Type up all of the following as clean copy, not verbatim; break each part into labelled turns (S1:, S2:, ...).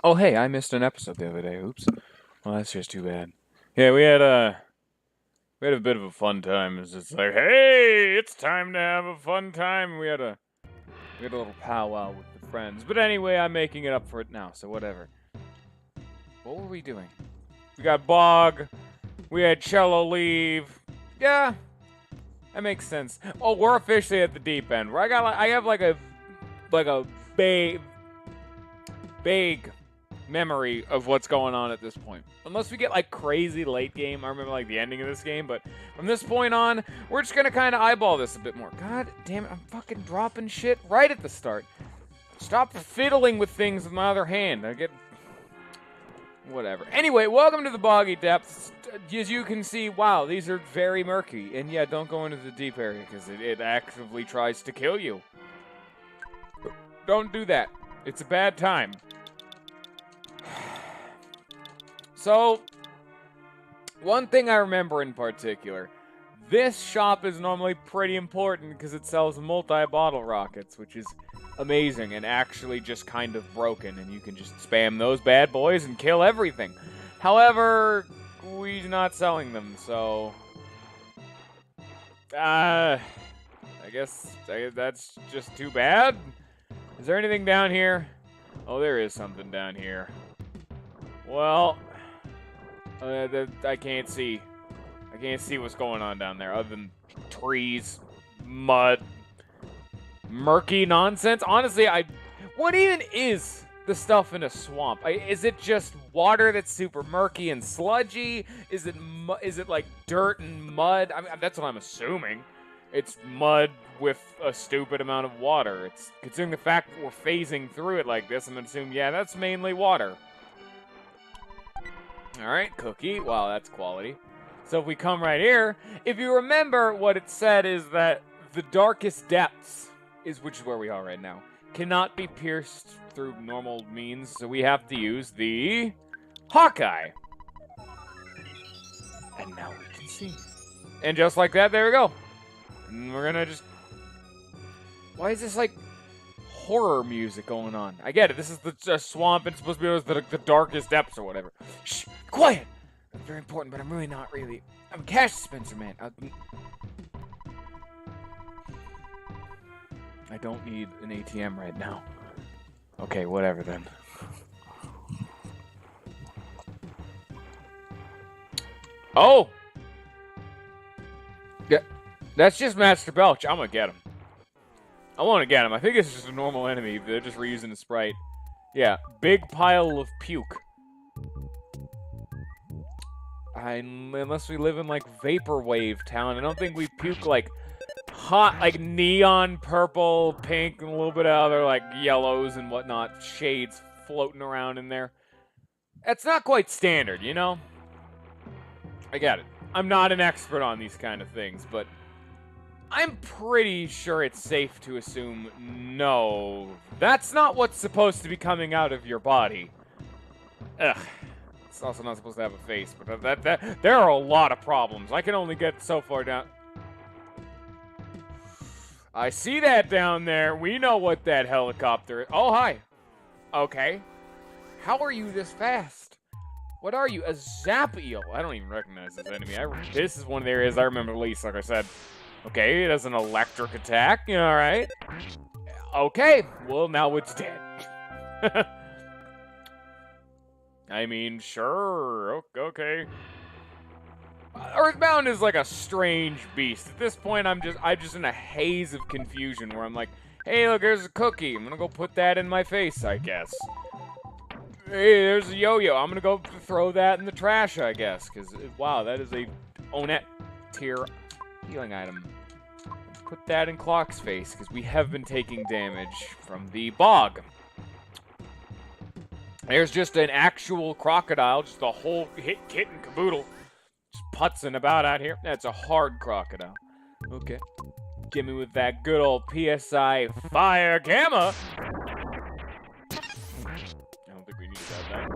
S1: Oh, hey, I missed an episode the other day. Oops. Well, that's just too bad. Yeah, we had a bit of a fun time. It's just like, hey, it's time to have a fun time. We had a little powwow with the friends. But anyway, I'm making it up for it now, so whatever. What were we doing? We got Bog. We had Cello leave. Yeah, that makes sense. Oh, we're officially at the deep end. Where I have like a vague memory of what's going on at this point. Unless we get like crazy late game. I remember like the ending of this game, but from this point on, we're just gonna kind of eyeball this a bit more. God damn it, I'm fucking dropping shit right at the start. Stop fiddling with things with my other hand. I get... Whatever. Anyway, welcome to the Boggy Depths. As you can see, wow, these are very murky. And yeah, don't go into the deep area, because it actively tries to kill you. Don't do that. It's a bad time. So, one thing I remember in particular, this shop is normally pretty important because it sells multi-bottle rockets, which is amazing and actually just kind of broken, and you can just spam those bad boys and kill everything. However, we're not selling them, so... I guess that's just too bad. Is there anything down here? Oh, there is something down here. Well... I can't see. I can't see what's going on down there other than trees, mud, murky nonsense. Honestly, what even is the stuff in a swamp? Is it just water that's super murky and sludgy? Is it like dirt and mud? I mean, that's what I'm assuming. It's mud with a stupid amount of water. It's considering the fact that we're phasing through it like this, I'm gonna assume, yeah, that's mainly water. Alright, cookie. Wow, that's quality. So if we come right here, if you remember what it said is that the darkest depths, which is where we are right now, cannot be pierced through normal means, so we have to use the Hawkeye. And now we can see. And just like that, there we go. And we're gonna just... Why is this like horror music going on? I get it. This is the swamp. It's supposed to be the darkest depths or whatever. Shh, quiet. That's very important, but I'm really not really. I'm a cash dispenser, man. I don't need an ATM right now. Okay, whatever then. Oh! Yeah, that's just Master Belch. I'm gonna get him. I want to get him. I think it's just a normal enemy. They're just reusing the sprite. Yeah, big pile of puke. Unless we live in, like, Vaporwave Town, I don't think we puke, like, hot, like, neon purple, pink, and a little bit of other, like, yellows and whatnot, shades floating around in there. That's not quite standard, you know? I get it. I'm not an expert on these kind of things, but... I'm pretty sure it's safe to assume, no, that's not what's supposed to be coming out of your body. Ugh. It's also not supposed to have a face, but there are a lot of problems. I can only get so far down. I see that down there. We know what that helicopter is. Oh, hi. Okay. How are you this fast? What are you? A zap eel? I don't even recognize this enemy. This is one of the areas I remember least, like I said. Okay, it has an electric attack. Alright. Okay, well, now it's dead. I mean, sure. Okay. Earthbound is like a strange beast. At this point, I'm just in a haze of confusion where I'm like, hey, look, there's a cookie. I'm gonna go put that in my face, I guess. Hey, there's a yo-yo. I'm gonna go throw that in the trash, I guess. Because, wow, that is a Onet tier healing item. Let's put that in Clock's face, because we have been taking damage from the bog. There's just an actual crocodile, just a whole kit and caboodle, just putzing about out here. That's a hard crocodile. Okay. Give me with that good old PSI Fire Gamma. I don't think we need that.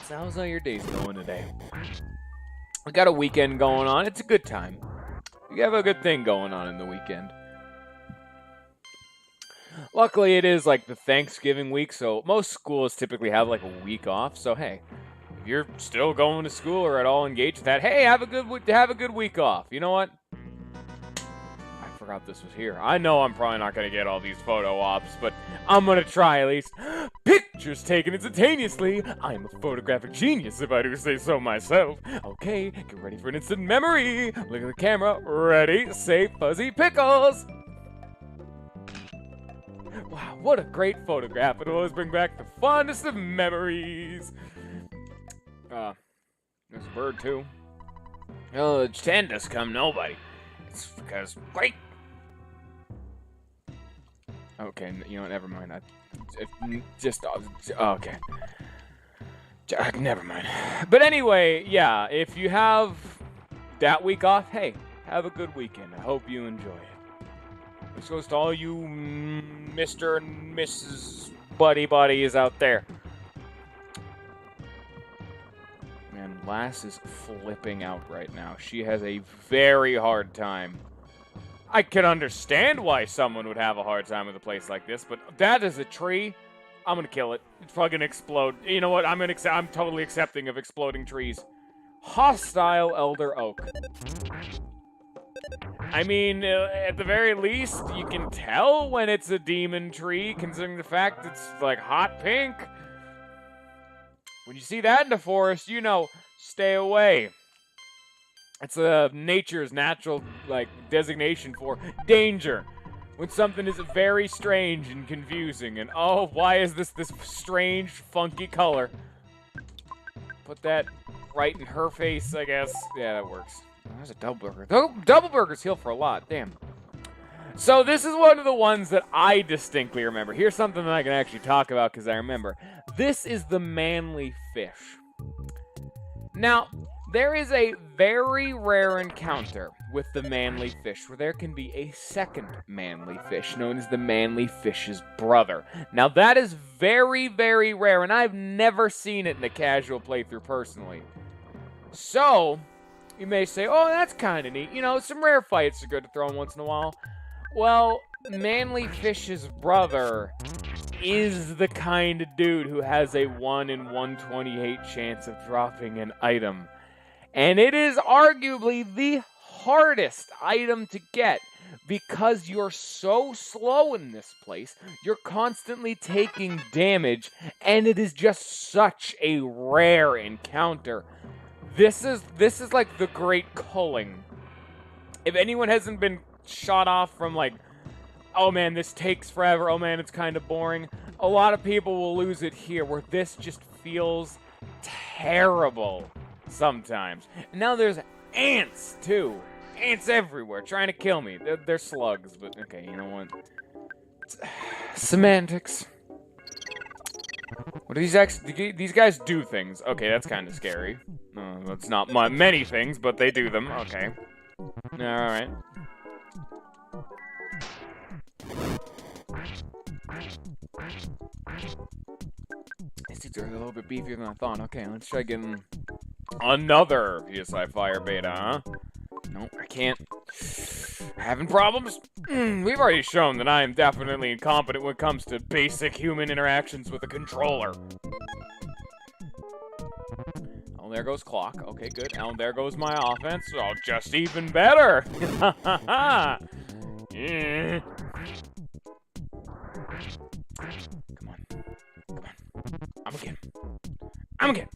S1: So how's all your days going today? We got a weekend going on. It's a good time. We have a good thing going on in the weekend. Luckily, it is like the Thanksgiving week, so most schools typically have like a week off. So hey, if you're still going to school or at all engaged with that, hey, have a good week off. You know what? I forgot this was here. I know I'm probably not gonna get all these photo ops, but I'm gonna try at least. Pictures taken instantaneously. I'm a photographic genius, if I do say so myself. Okay, get ready for an instant memory. Look at the camera. Ready, say fuzzy pickles. Wow, what a great photograph. It'll always bring back the fondest of memories. There's a bird, too. Oh, the 10 does come nobody. It's because, great. Okay, you know what, never mind. Okay. Never mind. But anyway, yeah, if you have that week off, hey, have a good weekend. I hope you enjoy it. This goes to all you Mr. and Mrs. Buddies out there. Man, Lass is flipping out right now. She has a very hard time. I can understand why someone would have a hard time with a place like this, but that is a tree. I'm gonna kill it. It's probably gonna explode. You know what? I'm totally accepting of exploding trees. Hostile elder oak. I mean, at the very least, you can tell when it's a demon tree, considering the fact it's, like, hot pink. When you see that in the forest, you know, stay away. It's nature's natural, like, designation for danger. When something is very strange and confusing, and, oh, why is this strange, funky color? Put that right in her face, I guess. Yeah, that works. Oh, there's a double burger. Double burgers heal for a lot. Damn. So this is one of the ones that I distinctly remember. Here's something that I can actually talk about because I remember. This is the manly fish. Now, there is a very rare encounter with the manly fish where there can be a second manly fish known as the manly fish's brother. Now, that is very, very rare, and I've never seen it in a casual playthrough personally. So, you may say, oh, that's kind of neat. You know, some rare fights are good to throw in once in a while. Well, manly fish's brother is the kind of dude who has a 1 in 128 chance of dropping an item. And it is arguably the hardest item to get because you're so slow in this place. You're constantly taking damage, and it is just such a rare encounter. This is like the great culling. If anyone hasn't been shot off from like, oh man, this takes forever, oh man, it's kind of boring, a lot of people will lose it here, where this just feels terrible sometimes. And now there's ants, too. Ants everywhere, trying to kill me. They're slugs, but okay, you know what? Semantics. What do these guys do things? Okay, that's kind of scary. That's not many things, but they do them. Okay. Alright. These dudes are a little bit beefier than I thought. Okay, let's try getting another PSI Fire Beta, huh? Nope, I can't. Having problems? We've already shown that I am definitely incompetent when it comes to basic human interactions with a controller. Oh, there goes clock. Okay, good. Oh, there goes my offense. Oh, just even better. Yeah. Come on. Come on. I'm again.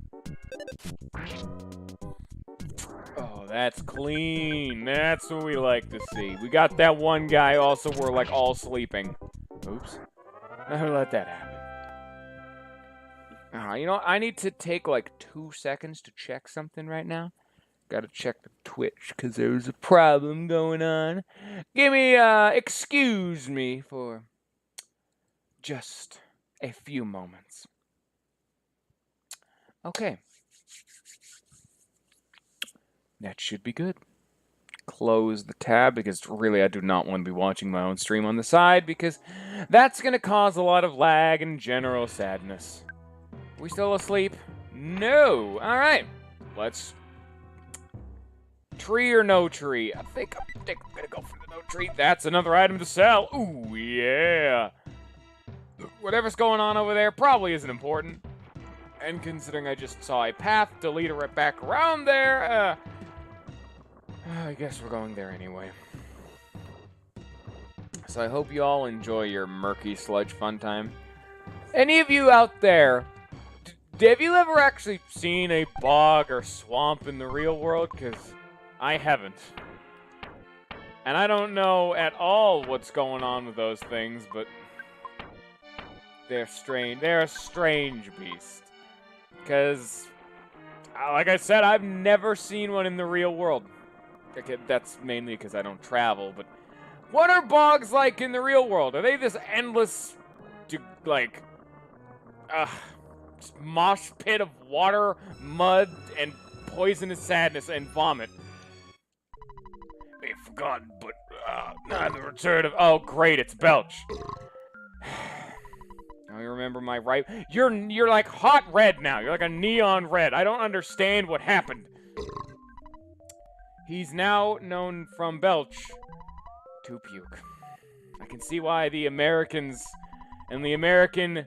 S1: Oh, that's clean. That's what we like to see. We got that one guy also we're like all sleeping. Oops. I'll let that happen. You know what? I need to take like 2 seconds to check something right now. Gotta check the Twitch, because there's a problem going on. Excuse me for just a few moments. Okay. That should be good. Close the tab, because really I do not want to be watching my own stream on the side, because that's going to cause a lot of lag and general sadness. We still asleep? No! Alright. Let's... Tree or no tree? I think I'm gonna go for the no tree. That's another item to sell. Ooh, yeah. Whatever's going on over there probably isn't important. And considering I just saw a path to lead her back around there, I guess we're going there anyway. So I hope you all enjoy your murky sludge fun time. Any of you out there, have you ever actually seen a bog or swamp in the real world? Because I haven't. And I don't know at all what's going on with those things, but they're strange. They're a strange beast. Because, like I said, I've never seen one in the real world. Okay, that's mainly because I don't travel, but what are bogs like in the real world? Are they this endless, like, mosh pit of water, mud, and poisonous sadness and vomit? They've forgotten, but the return of... Oh, great, it's Belch. I remember my right... You're like hot red now. You're like a neon red. I don't understand what happened. He's now known from Belch to puke. I can see why the Americans and the American...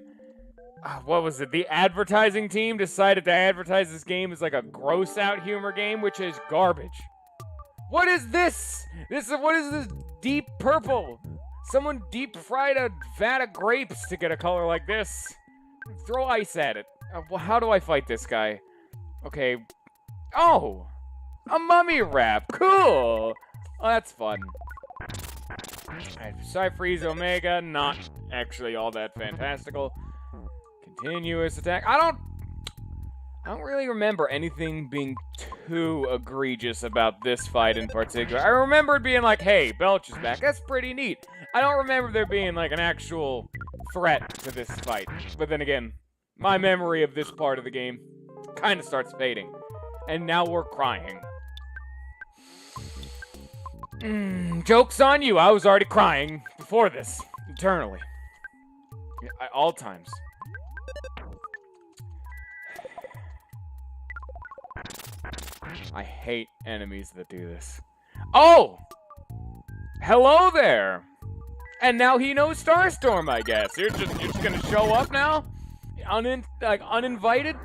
S1: what was it? The advertising team decided to advertise this game as like a gross-out humor game, which is garbage. What is this? What is this deep purple? Someone deep-fried a vat of grapes to get a color like this. Throw ice at it. How do I fight this guy? Okay. Oh! A mummy wrap. Cool! Oh, that's fun. Alright, Psy-Freeze Omega, not actually all that fantastical. Continuous attack. I don't really remember anything being too egregious about this fight in particular. I remember it being like, hey, Belch is back. That's pretty neat. I don't remember there being like an actual threat to this fight. But then again, my memory of this part of the game kind of starts fading. And now we're crying. Joke's on you. I was already crying before this. Eternally. At all times. I hate enemies that do this. Oh! Hello there! And now he knows Starstorm, I guess. You're just gonna show up now? Uninvited?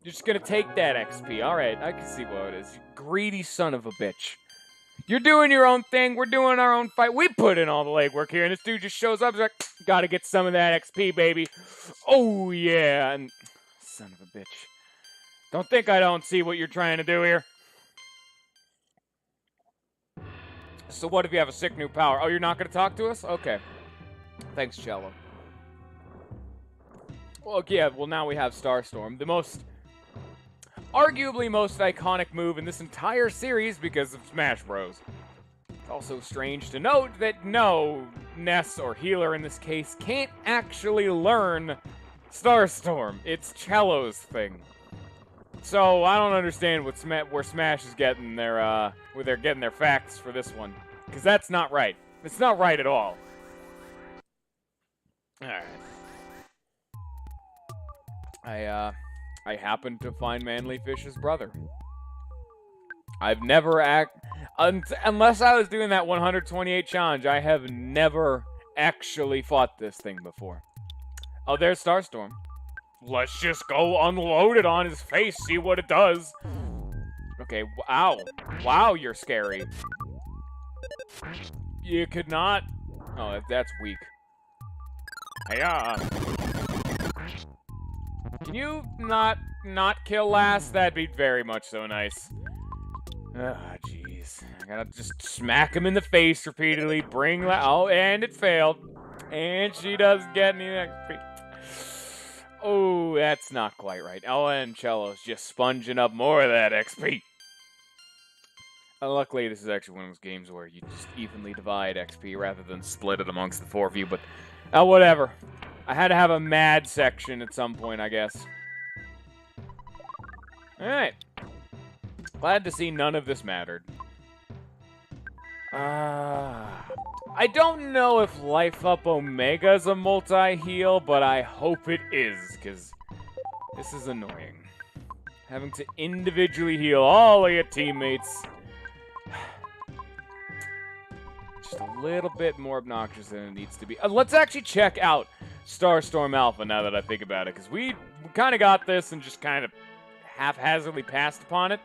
S1: You're just gonna take that XP. Alright, I can see what it is. You greedy son of a bitch. You're doing your own thing, we're doing our own fight. We put in all the legwork here, and this dude just shows up. He's like, gotta get some of that XP, baby. Oh, yeah. And son of a bitch. Don't think I don't see what you're trying to do here. So what if you have a sick new power? Oh, you're not going to talk to us? Okay. Thanks, Cello. Well, yeah, well, now we have Starstorm. The arguably most iconic move in this entire series because of Smash Bros. It's also strange to note that no Ness, or healer in this case, can't actually learn Starstorm. It's Cello's thing. So I don't understand where Smash is getting their where they're getting their facts for this one, because that's not right. It's not right at all. All right. I happened to find Manly Fish's brother. I've never unless I was doing that 128 challenge, I have never actually fought this thing before. Oh, there's Starstorm. Let's just go unload it on his face, see what it does. Okay, ow. Wow, you're scary. You could not... Oh, that's weak. Hiya! Can you not kill last? That'd be very much so nice. Ah, jeez. I gotta just smack him in the face repeatedly, oh, and it failed. And she doesn't get any XP. Oh, that's not quite right. Oh, and Cello's just sponging up more of that XP. Luckily, this is actually one of those games where you just evenly divide XP rather than split it amongst the four of you, but whatever. I had to have a mad section at some point, I guess. Alright. Glad to see none of this mattered. I don't know if Life Up Omega is a multi-heal, but I hope it is, because this is annoying. Having to individually heal all of your teammates. Just a little bit more obnoxious than it needs to be. Let's actually check out Starstorm Alpha, now that I think about it, because we kind of got this and just kind of haphazardly passed upon it.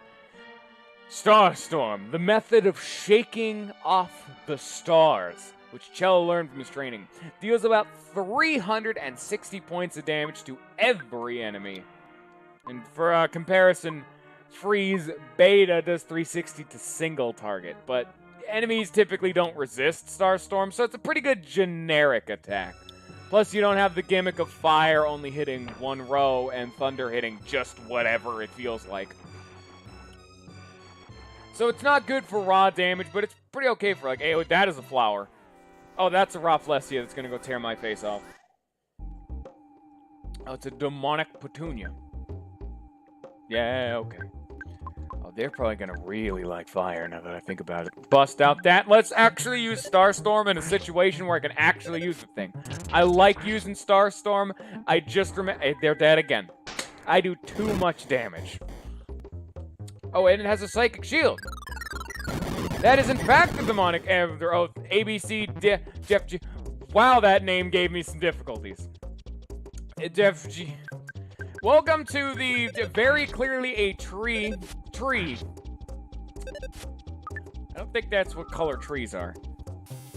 S1: Starstorm, the method of shaking off the stars, which Cello learned from his training, deals about 360 points of damage to every enemy. And for comparison, Freeze Beta does 360 to single target, but enemies typically don't resist Starstorm, so it's a pretty good generic attack. Plus, you don't have the gimmick of Fire only hitting one row and Thunder hitting just whatever it feels like. So it's not good for raw damage, but it's pretty okay for, like, hey, that is a flower. Oh, that's a Rafflesia that's going to go tear my face off. Oh, it's a demonic petunia. Yeah, okay. Oh, they're probably going to really like fire now that I think about it. Bust out that. Let's actually use Starstorm in a situation where I can actually use the thing. I like using Starstorm. I just remember... Hey, they're dead again. I do too much damage. Oh, and it has a Psychic Shield. That is, in fact, the demonic... Oh, ABC... Jeff G... Wow, that name gave me some difficulties. Jeff G... Welcome to the very clearly a tree. I don't think that's what color trees are.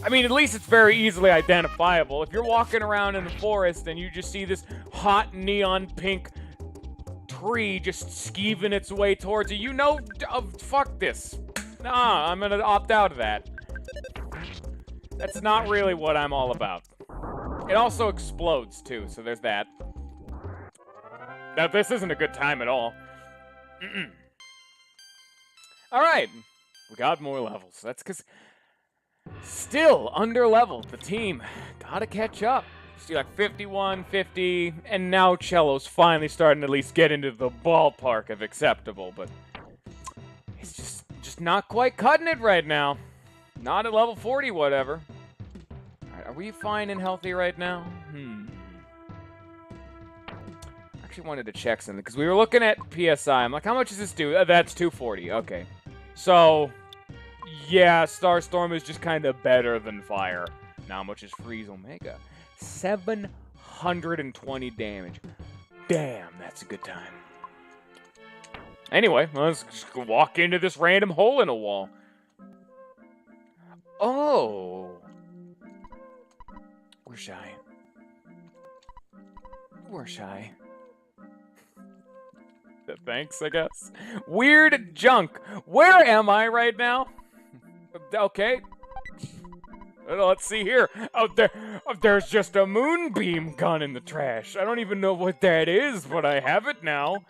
S1: I mean, at least it's very easily identifiable. If you're walking around in the forest and you just see this hot neon pink tree just skeeving its way towards you, you know, fuck this. Nah, I'm gonna opt out of that. That's not really what I'm all about. It also explodes, too, so there's that. Now, this isn't a good time at all. Alright, we got more levels. That's because still under-leveled. The team gotta catch up. See, like 51, 50, and now Cello's finally starting to at least get into the ballpark of acceptable, but he's just not quite cutting it right now. Not at level 40, whatever. Alright, are we fine and healthy right now? Actually wanted to check something, because we were looking at PSI. I'm like, how much does this do? That's 240. Okay. So, yeah, Starstorm is just kind of better than Fire. Now, how much is Freeze Omega? 720 damage. Damn, that's a good time. Anyway, let's just go walk into this random hole in a wall. Oh. We're shy. We're shy. Thanks, I guess. Weird junk. Where am I right now? Okay. Let's see here. There's just a moonbeam gun in the trash. I don't even know what that is, but I have it now.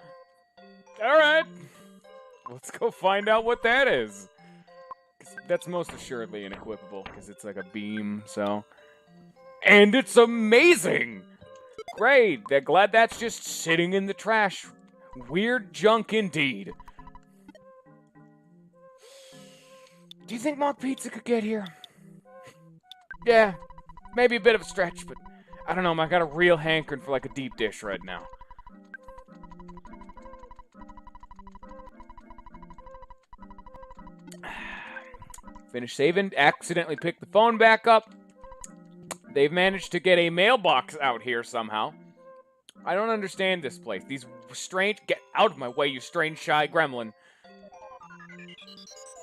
S1: Alright. Let's go find out what that is. That's most assuredly inequipable, because it's like a beam, so... And it's amazing! Great. They're glad that's just sitting in the trash. Weird junk indeed. Do you think Mock Pizza could get here? Yeah, maybe a bit of a stretch, but I don't know, I got a real hankering for like a deep dish right now. Finish saving, accidentally picked the phone back up. They've managed to get a mailbox out here somehow. I don't understand this place. These strange... Get out of my way, you strange, shy gremlin.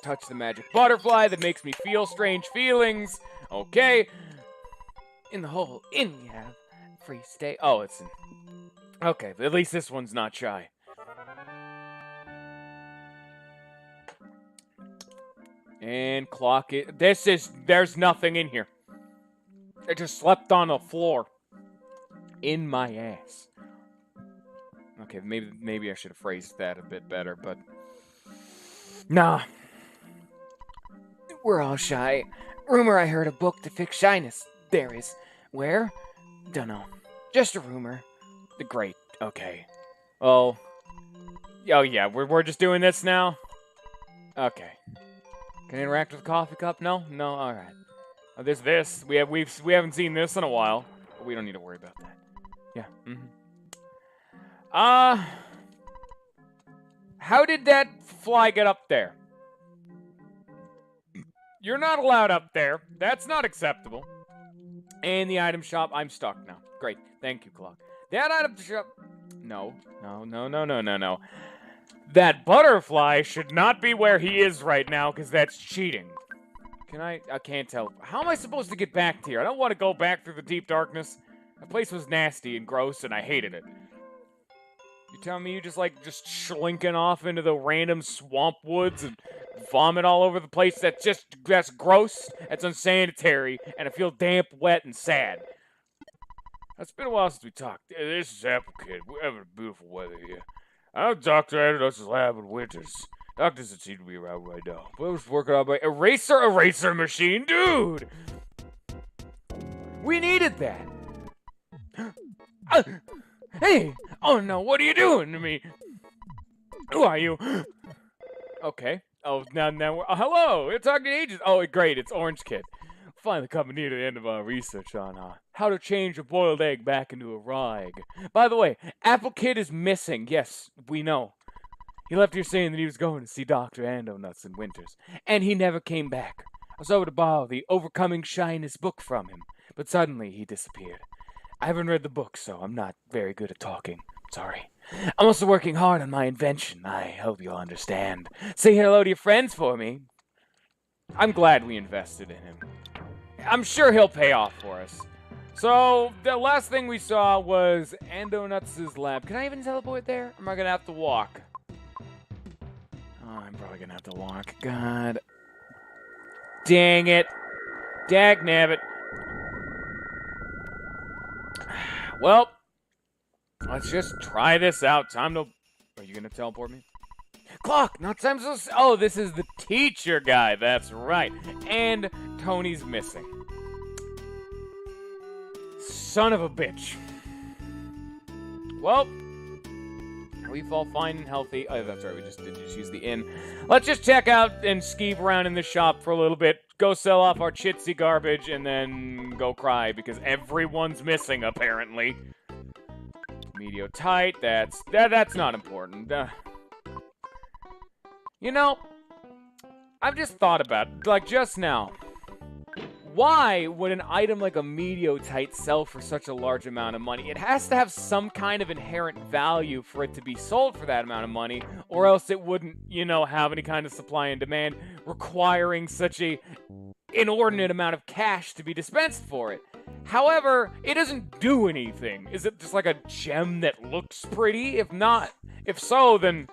S1: Touch the magic butterfly that makes me feel strange feelings. Okay. In the hole. In we have. Free stay. Oh, it's in... Okay, but at least this one's not shy. And clock it. There's nothing in here. I just slept on the floor. In my ass. Okay, maybe I should have phrased that a bit better, but... Nah. We're all shy. Rumor I heard a book to fix shyness. There is. Where? Dunno. Just a rumor. Great. Okay. Oh. Oh yeah, we're just doing this now? Okay. Can I interact with the coffee cup? No? No? Alright. Oh, there's this. We haven't seen this in a while. But we don't need to worry about that. Yeah. How did that fly get up there? You're not allowed up there. That's not acceptable. And the item shop, I'm stuck now. Great, thank you, Clock. That item shop, no. That butterfly should not be where he is right now, because that's cheating. I can't tell. How am I supposed to get back to here? I don't want to go back through the deep darkness. The place was nasty and gross, and I hated it. You telling me you just slinking off into the random swamp woods and vomit all over the place? That's gross, that's unsanitary, and I feel damp, wet, and sad. It's been a while since we talked. This is Apple Kid. We're having beautiful weather here. I'm Dr. Anados's lab in Winters. Doc doesn't seem to be around right now. But I was working on my eraser machine, dude! We needed that! Hey! Oh no, what are you doing to me? Who are you? Okay. Oh, now we're... hello! You're talking to agents! Oh, great, it's Orange Kid. Finally coming near to the end of our research on how to change a boiled egg back into a raw egg. By the way, Apple Kid is missing. Yes, we know. He left here saying that he was going to see Dr. Andonuts in Winters, and he never came back. I was over to borrow the Overcoming Shyness book from him, but suddenly he disappeared. I haven't read the book, so I'm not very good at talking. Sorry. I'm also working hard on my invention. I hope you'll understand. Say hello to your friends for me. I'm glad we invested in him. I'm sure he'll pay off for us. So, the last thing we saw was Andonuts' lab. Can I even teleport there? Or am I going to have to walk? Oh, I'm probably going to have to walk. God. Dang it. Dagnabbit. Well, let's just try this out. Time to... Are you going to teleport me? Clock! Not time so... Oh, this is the teacher guy. That's right. And Tony's missing. Son of a bitch. Well, we've all fine and healthy. Oh, that's right. We just use the inn. Let's just check out and skeeve around in the shop for a little bit. Go sell off our chitsy garbage and then go cry because everyone's missing apparently. Medio tight. That's not important. You know, I've just thought about it, like just now. Why would an item like a Mediotite sell for such a large amount of money? It has to have some kind of inherent value for it to be sold for that amount of money, or else it wouldn't, you know, have any kind of supply and demand requiring such a inordinate amount of cash to be dispensed for it. However, it doesn't do anything. Is it just like a gem that looks pretty? If so, then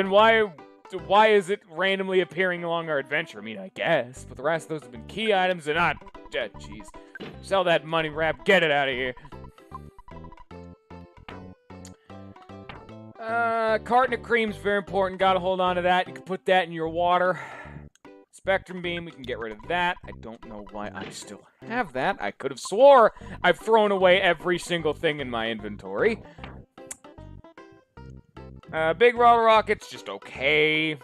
S1: why is it randomly appearing along our adventure? I mean, I guess, but the rest of those have been key items and not... Jeez. Sell that money wrap, get it out of here. Carton of cream's very important, gotta hold on to that. You can put that in your water. Spectrum beam, we can get rid of that. I don't know why I still have that. I could have swore I've thrown away every single thing in my inventory. Big roller rocket's just okay.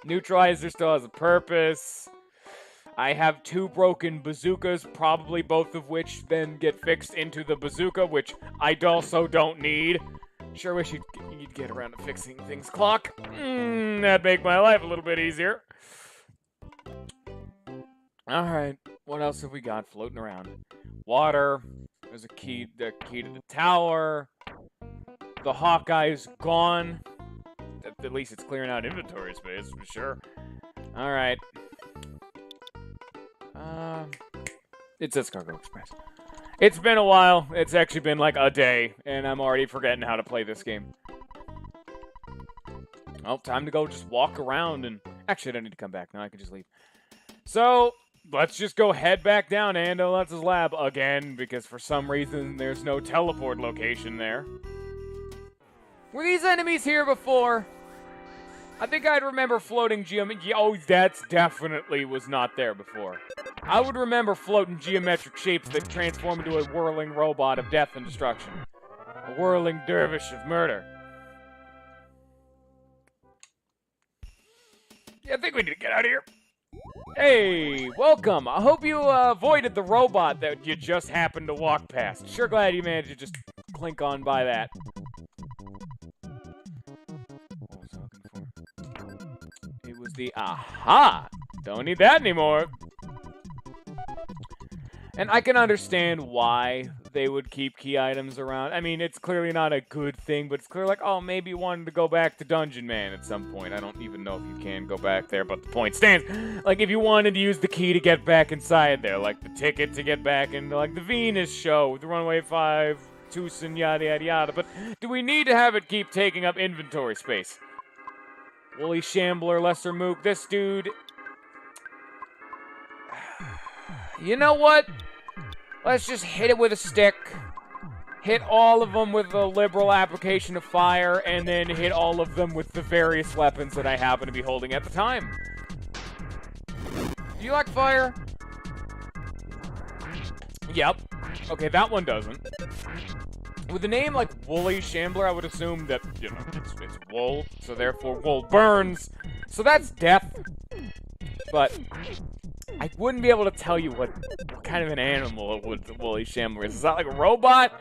S1: Neutralizer still has a purpose. I have 2 broken bazookas, probably both of which then get fixed into the bazooka, which I also don't need. Sure wish you'd get around to fixing things, Clock. That'd make my life a little bit easier. Alright, what else have we got floating around? Water. There's the key to the tower. The Hawkeye's gone. At least it's clearing out inventory space, for sure. Alright. It says Cargo Express. It's been a while. It's actually been like a day, and I'm already forgetting how to play this game. Well, time to go just walk around and... Actually, I don't need to come back now. I can just leave. So, let's just go head back down to Andonuts' lab again, because for some reason there's no teleport location there. Were these enemies here before? I think I'd remember floating Oh, that definitely was not there before. I would remember floating geometric shapes that transform into a whirling robot of death and destruction. A whirling dervish of murder. Yeah, I think we need to get out of here. Hey, welcome. I hope you avoided the robot that you just happened to walk past. Sure glad you managed to just clink on by that. What was I looking for? It was the aha. Don't need that anymore. And I can understand why they would keep key items around. I mean, it's clearly not a good thing, but it's clear like, oh, maybe you wanted to go back to Dungeon Man at some point. I don't even know if you can go back there, but the point stands. Like, if you wanted to use the key to get back inside there, like the ticket to get back into, like, the Venus show, the Runway 5, Tucson, yada, yada, yada. But do we need to have it keep taking up inventory space? Woolly Shambler, Lesser Mook, this dude... You know what? Let's just hit it with a stick. Hit all of them with a liberal application of fire, and then hit all of them with the various weapons that I happen to be holding at the time. Do you like fire? Yep. Okay, that one doesn't. With a name like Woolly Shambler, I would assume that, you know, it's wool, so therefore wool burns. So that's death. But I wouldn't be able to tell you what kind of an animal Woolly Shambler is. Is that like a robot?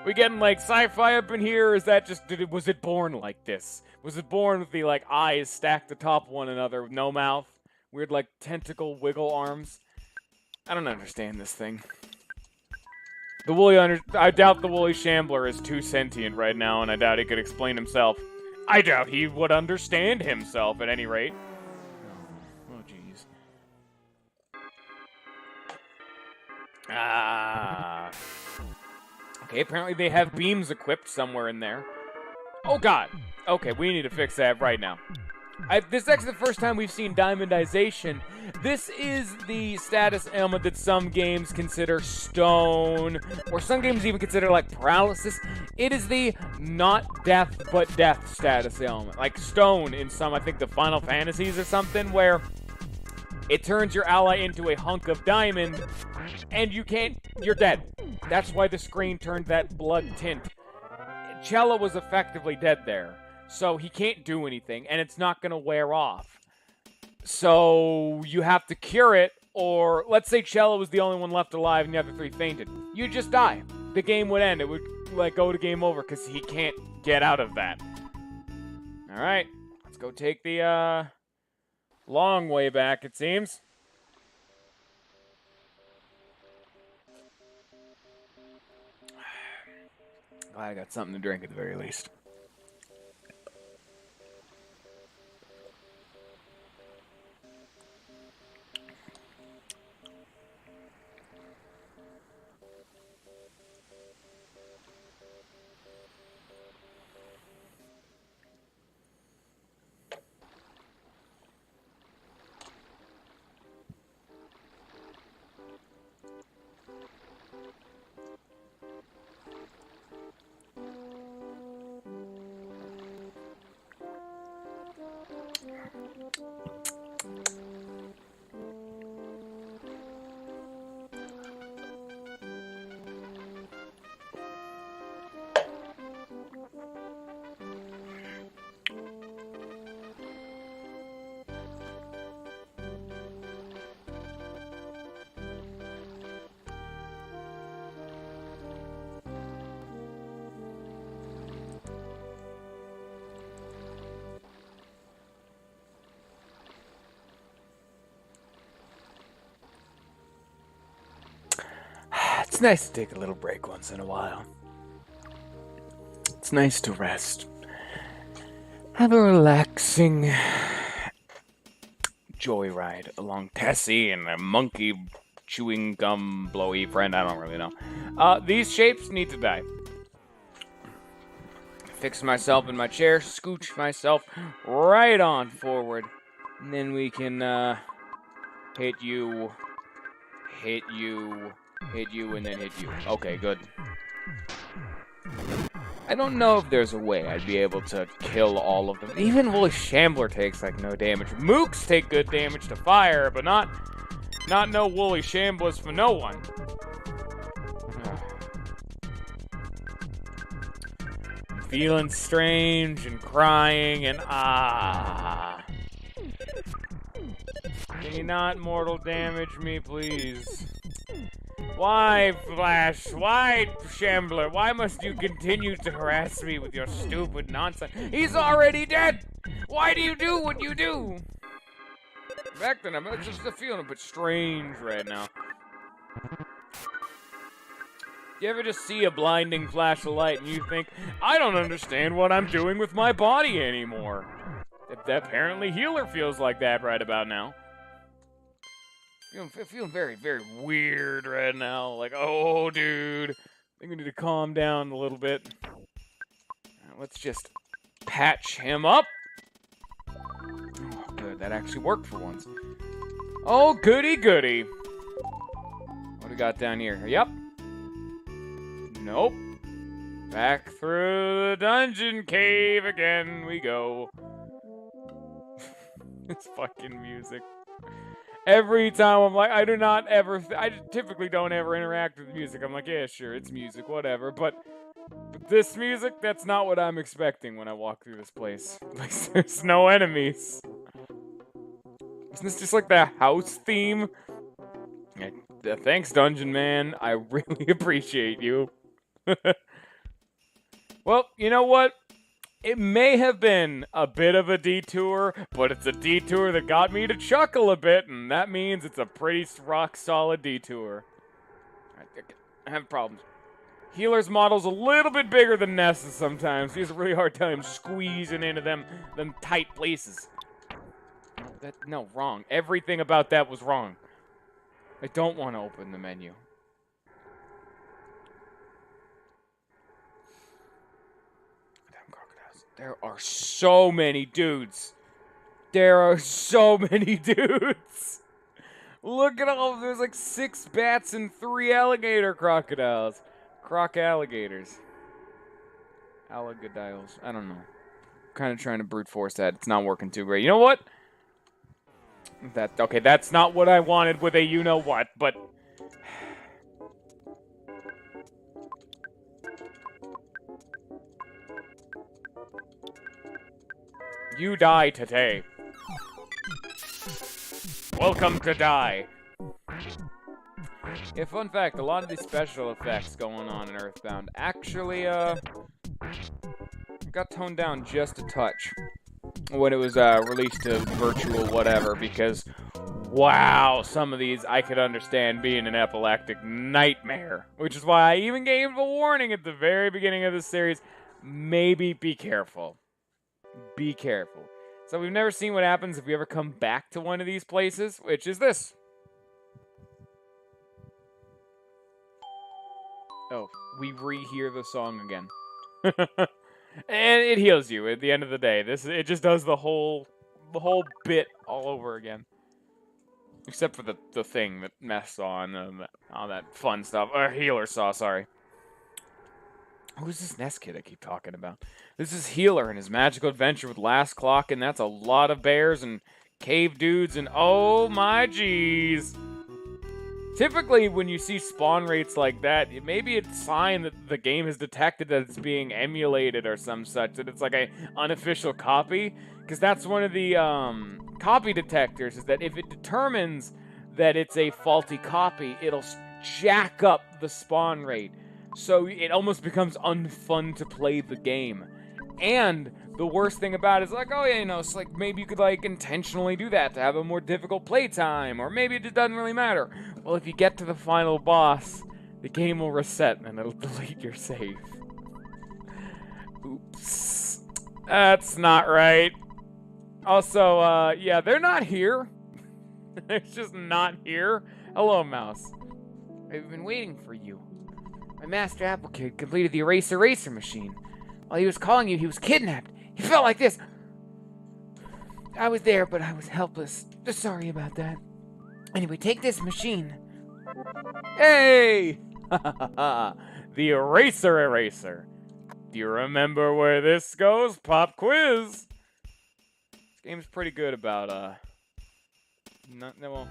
S1: We getting like sci-fi up in here? Or is that just, was it born like this? Was it born with the like eyes stacked atop one another with no mouth? Weird like tentacle wiggle arms? I don't understand this thing. I doubt the Woolly Shambler is too sentient right now, and I doubt he could explain himself. I doubt he would understand himself at any rate. Oh, jeez. Ah. Okay, apparently they have beams equipped somewhere in there. Oh, God. Okay, we need to fix that right now. This is actually the first time we've seen diamondization. This is the status ailment that some games consider stone, or some games even consider, like, paralysis. It is the not death, but death status ailment. Like stone in some, I think, the Final Fantasies or something, where it turns your ally into a hunk of diamond, and you're dead. That's why the screen turned that blood tint. Cella was effectively dead there. So he can't do anything, and it's not going to wear off. So you have to cure it, or let's say Cella was the only one left alive and the other three fainted. You'd just die. The game would end. It would like go to game over because he can't get out of that. All right, let's go take the long way back, it seems. Glad I got something to drink at the very least. It's nice to take a little break once in a while. It's nice to rest. Have a relaxing joyride along Tessie and a monkey chewing gum blowy friend. I don't really know. These shapes need to die. Fix myself in my chair, scooch myself right on forward. And then we can hit you, and then hit you. Okay, good. I don't know if there's a way I'd be able to kill all of them. Even Woolly Shambler takes, like, no damage. Mooks take good damage to fire, but not no Woolly Shamblers for no one. I'm feeling strange and crying and Can you not mortal damage me, please? Why, Flash? Why, Shambler? Why must you continue to harass me with your stupid nonsense? He's already dead! Why do you do what you do? Back then, I'm just feeling a bit strange right now. You ever just see a blinding flash of light and you think, I don't understand what I'm doing with my body anymore? Apparently Healer feels like that right about now. Feeling very, very weird right now. Like, oh, dude. I think we need to calm down a little bit. Let's just patch him up. Oh, good. That actually worked for once. Oh, goody, goody. What do we got down here? Yep. Nope. Back through the dungeon cave again we go. This fucking music. Every time I'm like, I typically don't ever interact with music. I'm like, yeah, sure, it's music, whatever. But this music, that's not what I'm expecting when I walk through this place. Like, there's no enemies. Isn't this just like the house theme? Yeah, thanks, Dungeon Man. I really appreciate you. Well, you know what? It may have been a bit of a detour, but it's a detour that got me to chuckle a bit, and that means it's a pretty rock-solid detour. I have problems. Healer's model's a little bit bigger than Ness's sometimes. He has a really hard time squeezing into them tight places. No, wrong. Everything about that was wrong. I don't want to open the menu. There are so many dudes. There are so many dudes. Look at all of them. There's like 6 bats and 3 alligator crocodiles. Croc-alligators. Alligadiles. I don't know. Kind of trying to brute force that. It's not working too great. You know what? Okay, that's not what I wanted with a you-know-what, but... You die today. Welcome to die. Yeah, fun fact, a lot of these special effects going on in Earthbound actually, got toned down just a touch when it was, released to virtual whatever, because, wow, some of these I could understand being an epileptic nightmare, which is why I even gave a warning at the very beginning of this series, maybe be careful. Be careful. So we've never seen what happens if we ever come back to one of these places, which is this. Oh, we rehear the song again. And it heals you at the end of the day. It just does the whole bit all over again. Except for the thing that Mess saw and all that fun stuff. Healer saw, sorry. Who's this Ness kid I keep talking about? This is Healer and his magical adventure with Last Clock, and that's a lot of bears and cave dudes and oh my jeez. Typically, when you see spawn rates like that, maybe it's a sign that the game has detected that it's being emulated or some such, that it's like an unofficial copy. Because that's one of the copy detectors, is that if it determines that it's a faulty copy, it'll jack up the spawn rate. So it almost becomes unfun to play the game. And the worst thing about it is like, oh yeah, you know, it's like maybe you could like intentionally do that to have a more difficult playtime, or maybe it just doesn't really matter. Well, if you get to the final boss, the game will reset and it'll delete your save. Oops. That's not right. Also, yeah, they're not here. They're just not here. Hello, mouse. I've been waiting for you. My master apple kid completed the eraser machine. While he was calling you, he was kidnapped. He felt like this. I was there, but I was helpless. Sorry about that. Anyway, take this machine. Hey! The eraser. Do you remember where this goes? Pop quiz. This game's pretty good about, well,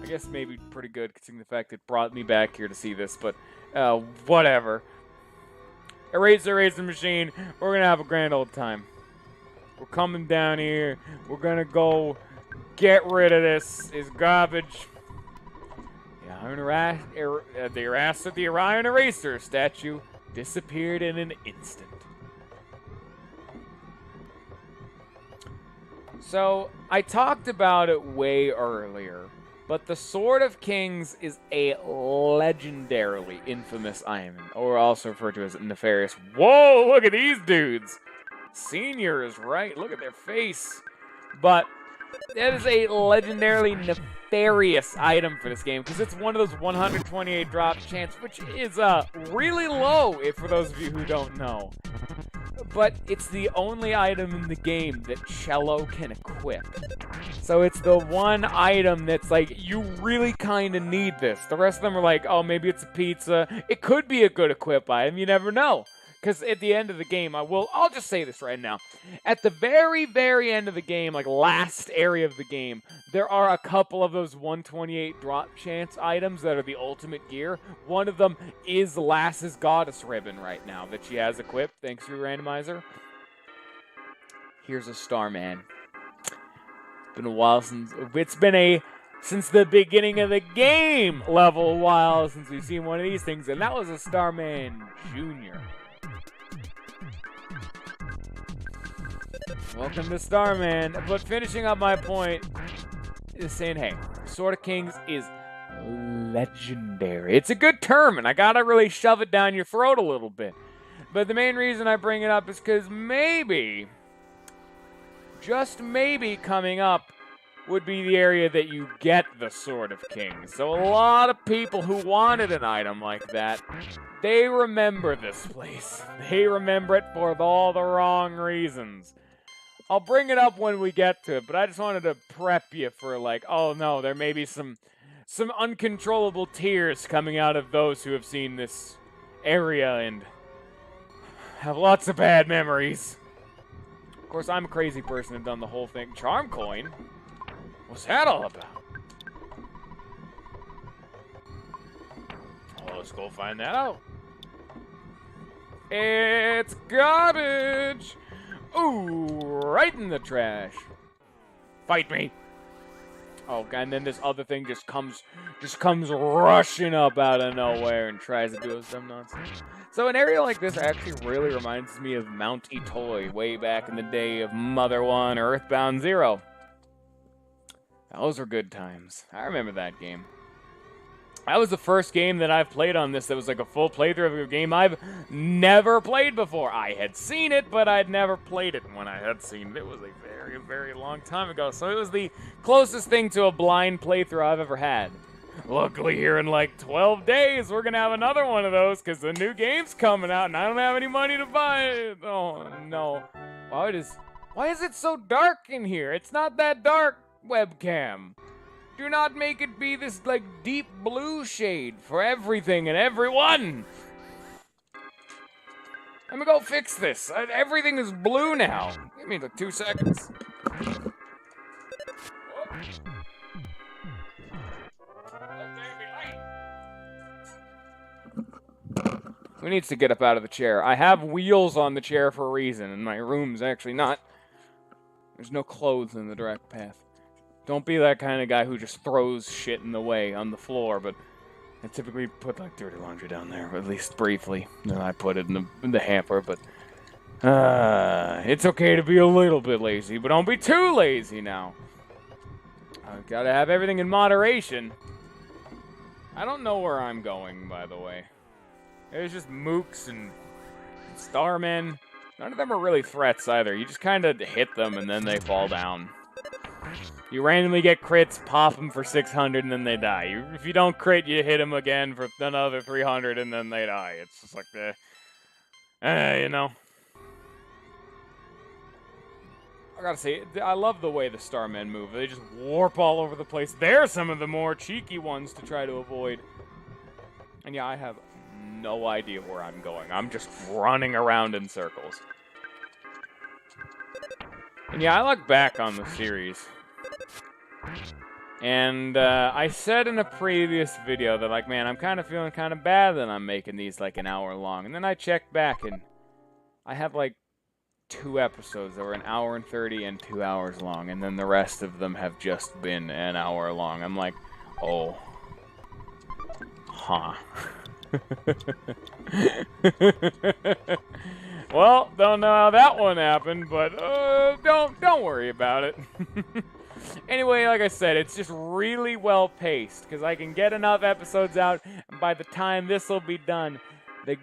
S1: I guess maybe pretty good considering the fact it brought me back here to see this, but, whatever. Eraser machine. We're gonna have a grand old time. We're coming down here. We're gonna go get rid of this garbage. The Orion Eraser statue disappeared in an instant. So, I talked about it way earlier, But the Sword of Kings is a legendarily infamous item, or also referred to as nefarious. Whoa, look at these dudes. Senior is right. Look at their face. But that is a legendarily nefarious item for this game, because it's one of those 128 drop chance, which is really low, if for those of you who don't know. But it's the only item in the game that Cello can equip. So it's the one item that's like, you really kind of need this. The rest of them are like, oh, maybe it's a pizza. It could be a good equip item. You never know. Because at the end of the game, I'll just say this right now. At the very, very end of the game, like last area of the game, there are a couple of those 128 drop chance items that are the ultimate gear. One of them is Lass's Goddess Ribbon right now that she has equipped, thanks to Randomizer. Here's a Starman. It's been a while since the beginning of the game level a while since we've seen one of these things, and that was a Starman Jr. Welcome to Starman. But finishing up my point is saying, hey, Sword of Kings is legendary. It's a good term, and I gotta really shove it down your throat a little bit. But the main reason I bring it up is because maybe, just maybe, coming up would be the area that you get the Sword of Kings. So a lot of people who wanted an item like that, they remember this place. They remember it for all the wrong reasons. I'll bring it up when we get to it, but I just wanted to prep you for like, oh no, there may be some uncontrollable tears coming out of those who have seen this area and have lots of bad memories. Of course, I'm a crazy person and done the whole thing. Charm coin? What's that all about? Well, let's go find that out. It's garbage! Ooh, right in the trash. Fight me. Oh, and then this other thing just comes rushing up out of nowhere and tries to do some nonsense. So an area like this actually really reminds me of Mount Itoy way back in the day of Mother 1 or Earthbound 0. Those were good times. I remember that game. That was the first game that I've played on this that was like a full playthrough of a game I've never played before. I had seen it, but I'd never played it when I had seen it. It was a very, very long time ago, so it was the closest thing to a blind playthrough I've ever had. Luckily, here in like 12 days, we're going to have another one of those because the new game's coming out and I don't have any money to buy it. Oh, no. Why is it so dark in here? It's not that dark, webcam. Do not make it be this, like, deep blue shade for everything and everyone. Let me go fix this. Everything is blue now. Give me like 2 seconds. Who needs to get up out of the chair? I have wheels on the chair for a reason, and my room's actually not. There's no clothes in the direct path. Don't be that kind of guy who just throws shit in the way on the floor, but I typically put, like, dirty laundry down there, at least briefly. Then I put it in the hamper, but it's okay to be a little bit lazy, but don't be too lazy now. I've got to have everything in moderation. I don't know where I'm going, by the way. There's just mooks and starmen. None of them are really threats either. You just kind of hit them and then they fall down. You randomly get crits, pop them for 600, and then they die. If you don't crit, you hit them again for another 300, and then they die. It's just like you know. I gotta say, I love the way the Starmen move. They just warp all over the place. They're some of the more cheeky ones to try to avoid. And yeah, I have no idea where I'm going. I'm just running around in circles. And yeah, I look back on the series. And I said in a previous video that, like, man, I'm kind of feeling kind of bad that I'm making these, like, an hour long. And then I checked back, and I have, like, 2 episodes that were 1 hour and 30 and 2 hours long. And then the rest of them have just been 1 hour long. I'm like, oh. Huh. Well, don't know how that one happened, but don't worry about it. Anyway, like I said, it's just really well paced because I can get enough episodes out, and by the time this will be done, the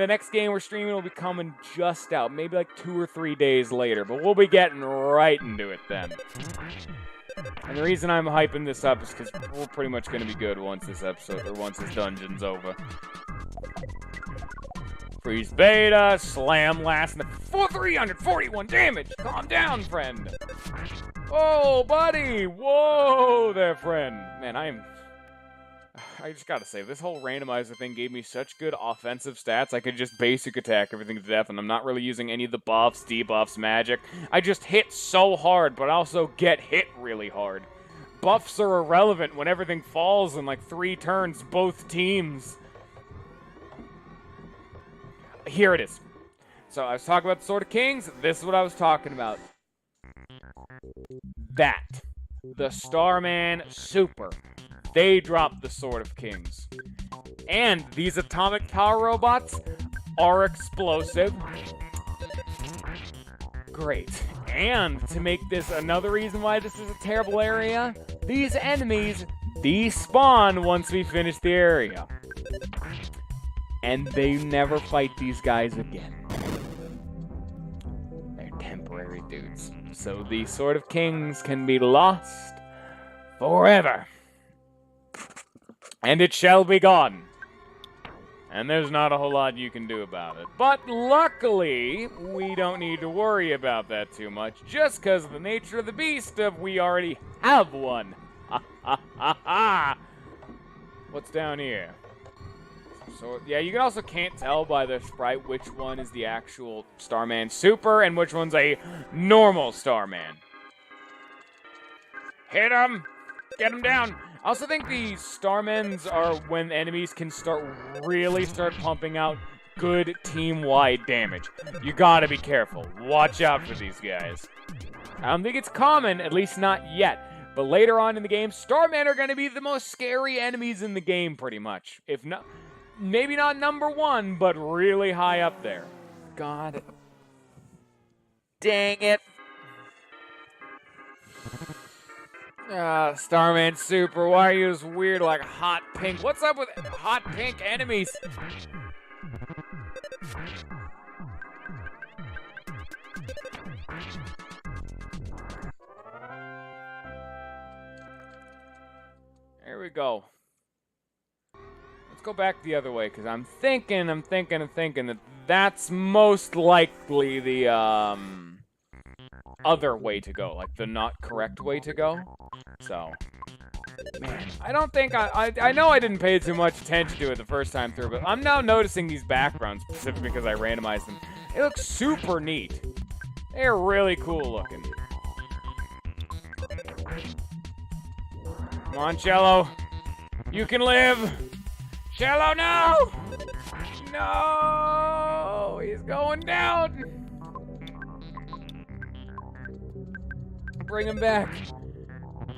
S1: next game we're streaming will be coming just out, maybe like 2 or 3 days later, but we'll be getting right into it then. And the reason I'm hyping this up is because we're pretty much going to be good once this episode, or once this dungeon's over. Freeze beta, slam last, and 341 damage! Calm down, friend! Oh, buddy! Whoa there, friend! Man, I just gotta say, this whole randomizer thing gave me such good offensive stats. I could just basic attack everything to death, and I'm not really using any of the buffs, debuffs, magic. I just hit so hard, but also get hit really hard. Buffs are irrelevant when everything falls in like 3 turns, both teams. Here it is. So I was talking about the Sword of Kings. This is what I was talking about. That. The Starman Super. They dropped the Sword of Kings. And these atomic power robots are explosive. Great. And to make this another reason why this is a terrible area, these enemies despawn once we finish the area. And they never fight these guys again. They're temporary dudes. So the Sword of Kings can be lost forever. And it shall be gone. And there's not a whole lot you can do about it. But luckily, we don't need to worry about that too much, just because of the nature of the beast of we already have one. Ha ha ha ha! What's down here? So, yeah, you can also can't tell by the sprite which one is the actual Starman Super and which one's a normal Starman. Hit him! Get him down! I also think the Starmans are when enemies can really start pumping out good team-wide damage. You gotta be careful. Watch out for these guys. I don't think it's common, at least not yet. But later on in the game, Starmen are gonna be the most scary enemies in the game, pretty much. If not... Maybe not number 1, but really high up there. God. Dang it. Starman Super, why are you this weird, like, hot pink? What's up with hot pink enemies? There we go. Let's go back the other way, because I'm thinking that that's most likely the, other way to go. Like, the not correct way to go. So, man, I don't think I know I didn't pay too much attention to it the first time through, but I'm now noticing these backgrounds, specifically because I randomized them. They look super neat. They're really cool looking. Come on, Cello. You can live. Cello, no! No! He's going down! Bring him back.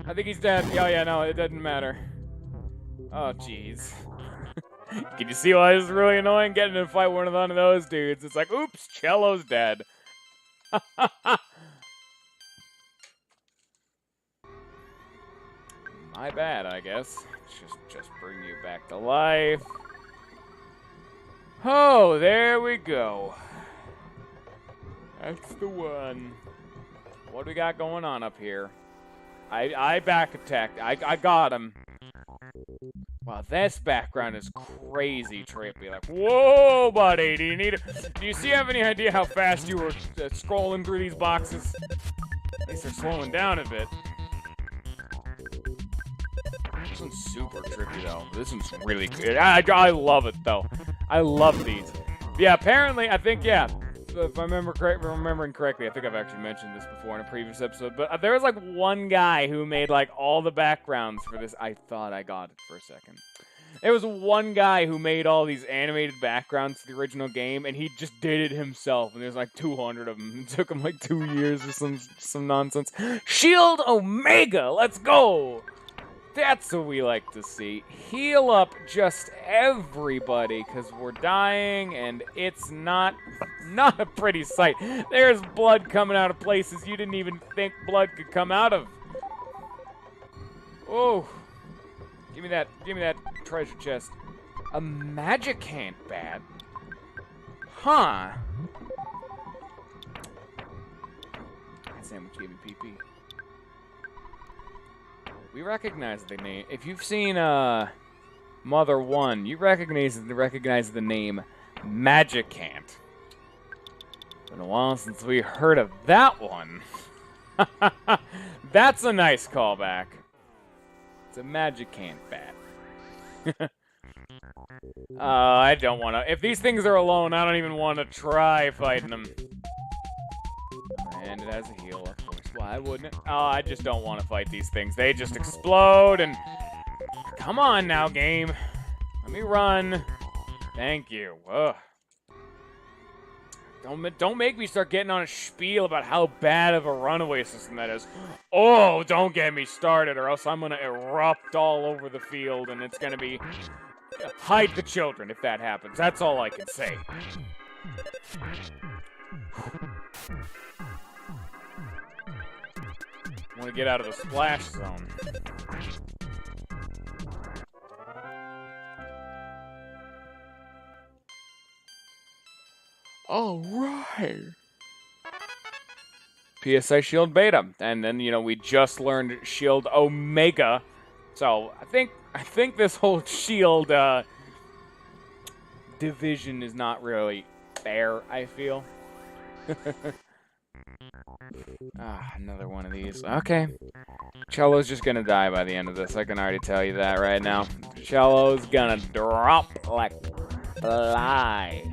S1: I think he's dead. Oh, yeah, no, it doesn't matter. Oh, jeez. Can you see why this is really annoying? Getting in a fight with one of those dudes. It's like, oops, Cello's dead. My bad, I guess. Just bring you back to life. Oh, there we go. That's the one. What do we got going on up here? I back attacked. I got him. Wow, this background is crazy trippy. Like, whoa, buddy, do you have any idea how fast you were scrolling through these boxes? At least they're slowing down a bit. This one's super trippy, though. This one's really good. I love it, though. I love these. Yeah, apparently, I think, yeah. If I remembering correctly, I think I've actually mentioned this before in a previous episode, but there was, like, one guy who made, like, all the backgrounds for this. I thought I got it for a second. There was one guy who made all these animated backgrounds to the original game, and he just did it himself, and there's, like, 200 of them. It took him, like, 2 years or some nonsense. Shield Omega! Let's go! That's what we like to see. Heal up just everybody, because we're dying, and it's not a pretty sight. There's blood coming out of places you didn't even think blood could come out of. Oh. Give me that treasure chest. A magic hand bat? Huh. That sandwich gave me PP. We recognize the name. If you've seen Mother 1, you recognize the name Magicant. Been a while since we heard of that one. That's a nice callback. It's a Magicant bat. I don't want to. If these things are alone, I don't even want to try fighting them. And it has a heal, of course. Why wouldn't it? Oh, I just don't want to fight these things. They just explode and... Come on now, game. Let me run. Thank you. Ugh. Don't make me start getting on a spiel about how bad of a runaway system that is. Oh, don't get me started, or else I'm going to erupt all over the field, and it's going to be... Hide the children if that happens. That's all I can say. Want to get out of the splash zone. All right. PSI Shield Beta, and then we just learned Shield Omega. So I think this whole Shield division is not really fair. I feel. Another one of these. Okay. Cello's just gonna die by the end of this. I can already tell you that right now. Cello's gonna drop like flies.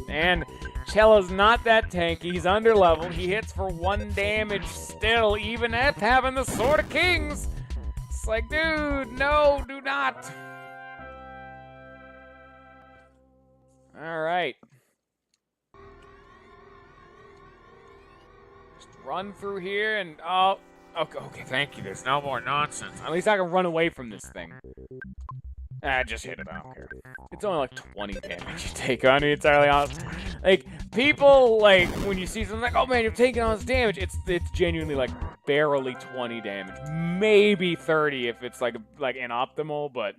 S1: And Cello's not that tanky. He's underleveled. He hits for 1 damage still, even at having the Sword of Kings. It's like, dude, no, do not. All right. Just run through here and, oh, okay, thank you. There's no more nonsense. At least I can run away from this thing. Just hit it. I don't care. It's only like 20 damage you take on me, entirely honest. Like, people, like, when you see something like, oh man, you're taking all this damage, it's genuinely, like, barely 20 damage. Maybe 30 if it's, like inoptimal, but,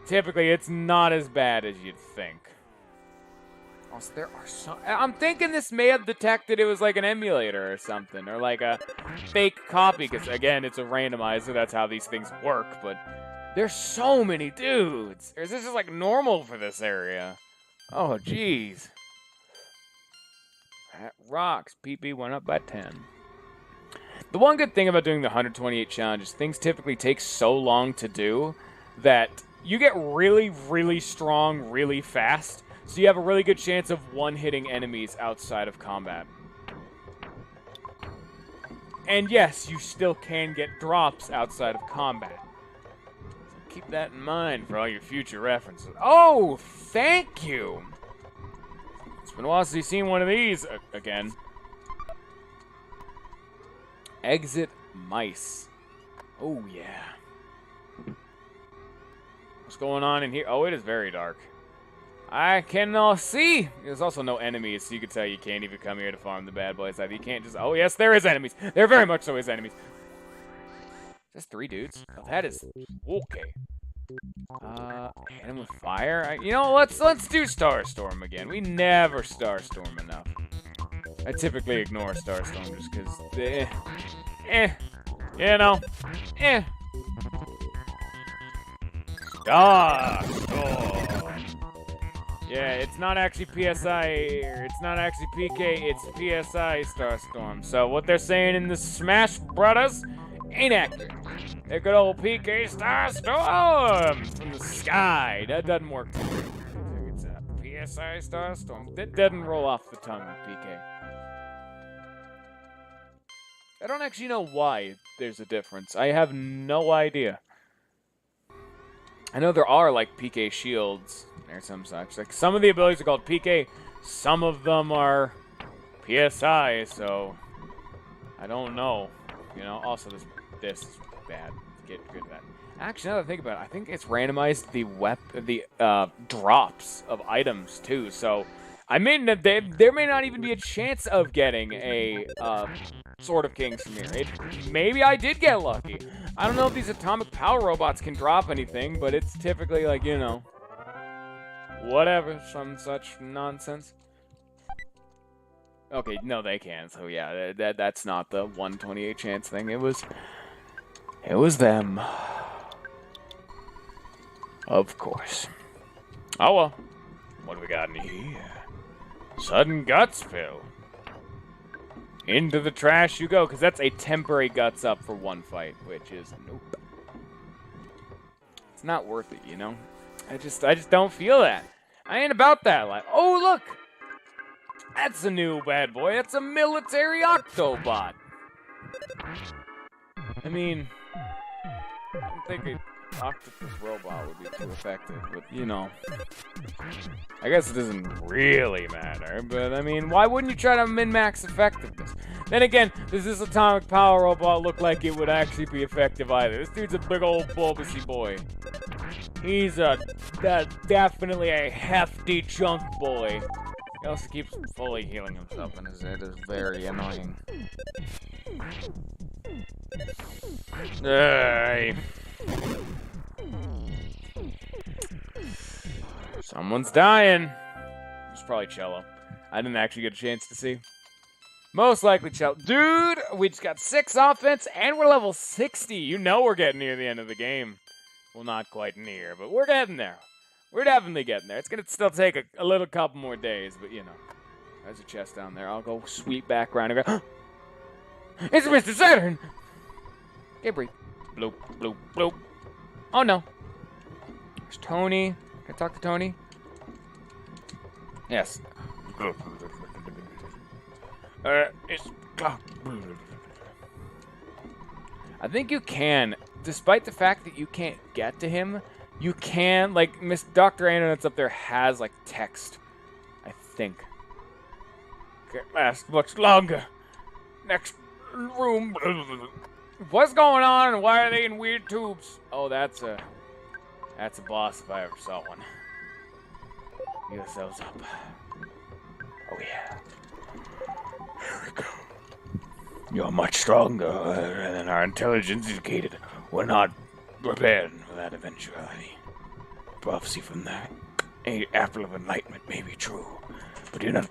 S1: typically it's not as bad as you'd think. Also, there are some... I'm thinking this may have detected it was, like, an emulator or something, or, like, a fake copy, because, again, it's a randomizer, that's how these things work, but... There's so many dudes. Or is this just like normal for this area? Oh, jeez. That rocks. PP went up by 10. The one good thing about doing the 128 challenge is things typically take so long to do that you get really, really strong really fast. So you have a really good chance of one-hitting enemies outside of combat. And yes, you still can get drops outside of combat. Keep that in mind for all your future references. Oh, thank you! It's been a while since you've seen one of these again. Exit mice. Oh, yeah. What's going on in here? Oh, it is very dark. I cannot see! There's also no enemies, so you can tell you can't even come here to farm the bad boys. You can't just... Oh, yes, there is enemies. There very much so is enemies. That's 3 dudes. Oh, that is okay. Hit him with fire. Let's do Starstorm again. We never Starstorm enough. I typically ignore Starstorm just because, Starstorm. Yeah, it's not actually PSI, or it's not actually PK, it's PSI Starstorm. So what they're saying in the Smash Brothers ain't accurate. They're good old PK Starstorm from the sky. That doesn't work. It's a PSI Starstorm. That doesn't roll off the tongue with PK. I don't actually know why there's a difference. I have no idea. I know there are, like, PK shields or some such. Like, some of the abilities are called PK. Some of them are PSI, so I don't know. Also this is bad. Get rid of that. Actually, now that I think about it, I think it's randomized the drops of items too. So I mean, there may not even be a chance of getting a Sword of Kings from here. Maybe I did get lucky. I don't know if these atomic power robots can drop anything, but it's typically like, you know, whatever, some such nonsense. Okay, no, they can. So yeah, that's not the 128 chance thing. It was them. Of course. Oh well. What do we got in here? Sudden guts pill. Into the trash you go, because that's a temporary guts up for one fight, which is nope. It's not worth it, you know? I just don't feel that. I ain't about that life. Oh, look! That's a new bad boy. That's a military Octobot. I mean, I don't think an octopus robot would be too effective, but, you know. I guess it doesn't really matter, but, I mean, why wouldn't you try to min-max effectiveness? Then again, does this atomic power robot look like it would actually be effective either? This dude's a big old bulbousy boy. He's definitely a hefty chunk boy. He also keeps fully healing himself, and his head is very annoying. Someone's dying. It's probably Cello. I didn't actually get a chance to see. Most likely Cello. Dude, we just got 6 offense, and we're level 60. You know we're getting near the end of the game. Well, not quite near, but we're getting there. We're definitely getting there. It's going to still take a little couple more days, but, you know. There's a chest down there. I'll go sweep back around and go, it's Mr. Saturn! Okay, breathe. Bloop, bloop, bloop. Oh, no. There's Tony. Can I talk to Tony? Yes. I think you can, despite the fact that you can't get to him, you can, like, Miss Dr. Anna that's up there has, like, text. I think. Can't last much longer. Next room. What's going on and why are they in weird tubes? Oh, that's a boss if I ever saw one. Get yourselves up. Oh, yeah. Here we go. You're much stronger than our intelligence indicated. We're not prepared for that eventuality. Prophecy from the apple of enlightenment may be true, but do not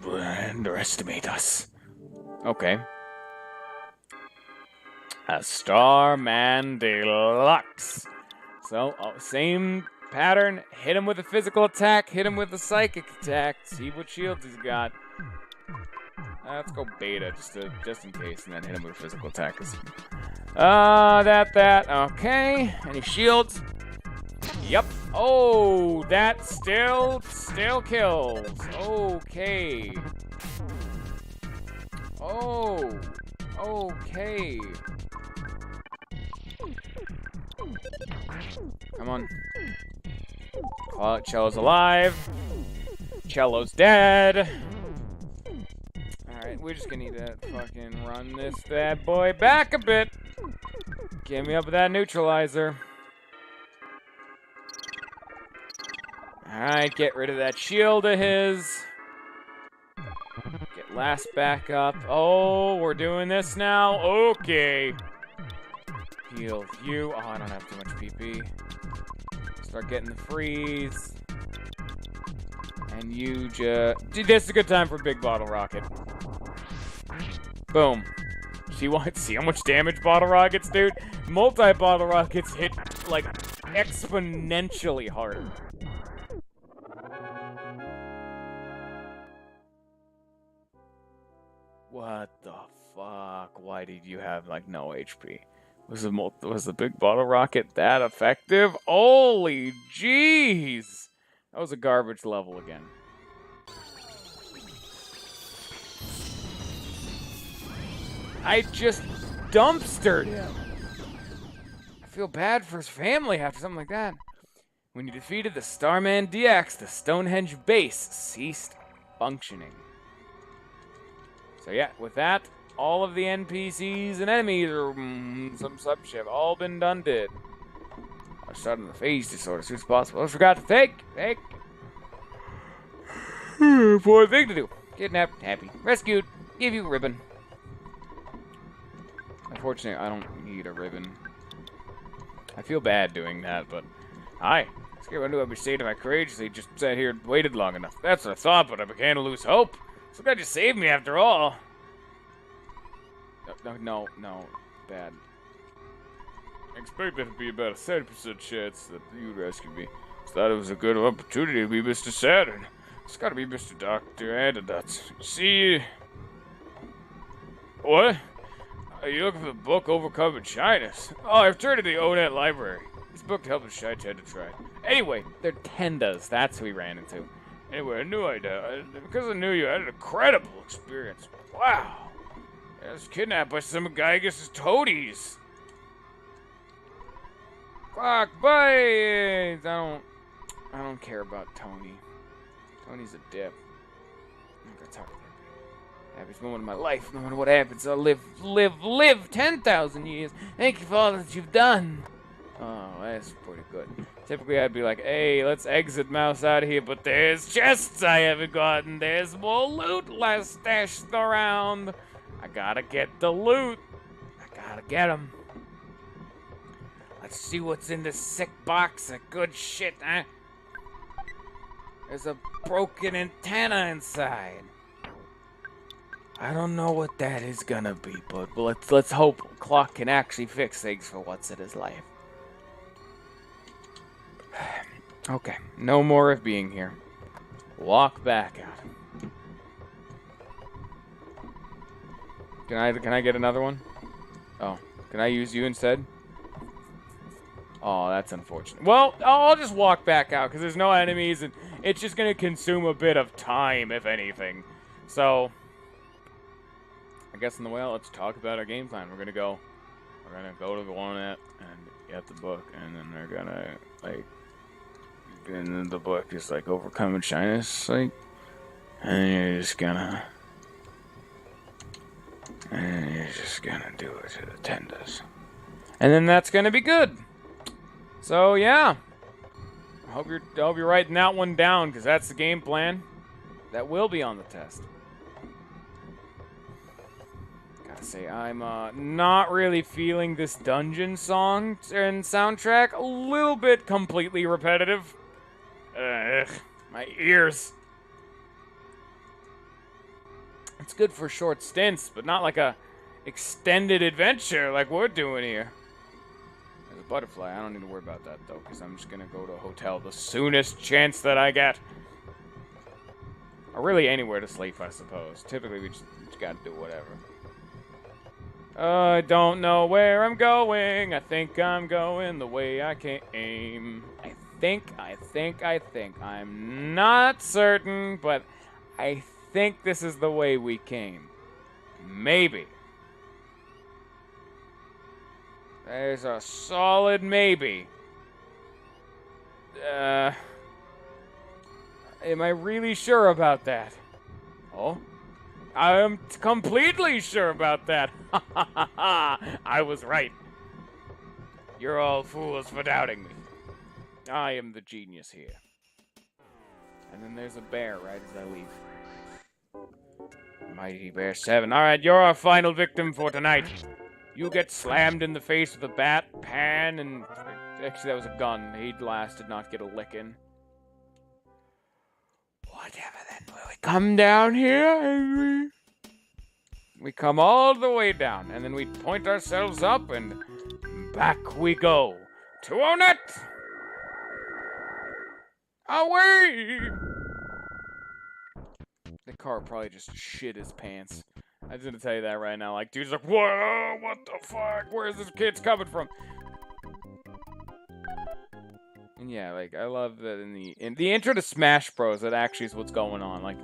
S1: underestimate us. Okay. A Starman Deluxe. So, same pattern. Hit him with a physical attack. Hit him with a psychic attack. See what shields he's got. Let's go beta, just in case, and then hit him with a physical attack. Okay. Any shields? Yep. Oh, that still kills. Okay. Oh. Okay. Come on. Cello's alive. Cello's dead. Alright, we're just gonna need to fucking run this bad boy back a bit. Get me up with that neutralizer. Alright, get rid of that shield of his. Get last back up. Oh, we're doing this now? Okay. Heal you. Oh, I don't have too much PP. Start getting the freeze. And you just... Dude, this is a good time for a big bottle rocket. Boom. See how much damage bottle rockets do? Multi-bottle rockets hit, like, exponentially harder. What the fuck? Why did you have, like, no HP? Was the big bottle rocket that effective? Holy jeez! That was a garbage level again. I just dumpstered him. I feel bad for his family after something like that. When you defeated the Starman DX, the Stonehenge base ceased functioning. So yeah, with that, all of the NPCs and enemies or some such have all been done did. I started the phase disorder as soon as possible. I forgot to take. Poor thing to do. Kidnapped, happy. Rescued, give you a ribbon. Unfortunately, I don't need a ribbon. I feel bad doing that, but... Hi. Scared I knew I'd be saved if I courageously just sat here and waited long enough. That's what I thought, but I began to lose hope. So glad you saved me after all. No. Bad. I expected it to be about a 70% chance that you'd rescue me. I thought it was a good opportunity to be Mr. Saturn. It's gotta be Mr. Dr. Antidotes. See... What? Are you looking for the book Overcoming Shyness? Oh, I've turned to the Onet Library. This book to help the shy tend to try. Anyway, they're Tendas. That's who we ran into. Anyway, I knew because I knew you, I had an incredible experience. Wow. I was kidnapped by some guy, I guess it's Toadies. Fuck, bye! I don't care about Tony. Tony's a dip. I'm gonna talk to him. Happiest moment of my life. No matter what happens, I'll live 10,000 years. Thank you for all that you've done. Oh, that's pretty good. Typically, I'd be like, hey, let's exit Mouse out of here, but there's chests I haven't gotten. There's more loot left stashed around. I gotta get the loot. I gotta get them. Let's see what's in this sick box of good shit, huh? There's a broken antenna inside. I don't know what that is gonna be, but let's hope Clock can actually fix things for once in his life. Okay, no more of being here. Walk back out. Can I get another one? Oh, can I use you instead? Oh, that's unfortunate. Well, I'll just walk back out because there's no enemies and it's just gonna consume a bit of time, if anything. So, I guess in the way, let's talk about our game plan. We're gonna go to the Walnut and get the book, and then they're gonna and then the book is like Overcoming Shyness, and you're just gonna do it to the Tendas, and then that's gonna be good. So yeah, I hope you're writing that one down because that's the game plan. That will be on the test. Gotta say, I'm not really feeling this dungeon song and soundtrack. A little bit completely repetitive. My ears. It's good for short stints, but not like a extended adventure like we're doing here. There's a butterfly. I don't need to worry about that, though, because I'm just going to go to a hotel the soonest chance that I get. Or really anywhere to sleep, I suppose. Typically, we just got to do whatever. I don't know where I'm going. I think I'm going the way I came. I think. I'm not certain, but I think this is the way we came. Maybe. There's a solid maybe. Am I really sure about that? Oh? I am completely sure about that. I was right. You're all fools for doubting me. I am the genius here. And then there's a bear right as I leave. Mighty Bear 7. Alright, you're our final victim for tonight. You get slammed in the face with a bat, pan, and... Actually, that was a gun. He'd last did not get a licking. Whatever then, will we come down here? We come all the way down, and then we point ourselves up, and back we go. To Onet! Away! The car probably just shit his pants. I was gonna tell you that right now. Like, dude's like, whoa, what the fuck? Where's this kid's coming from? And yeah, like, I love that in the intro to Smash Bros, that actually is what's going on. Like,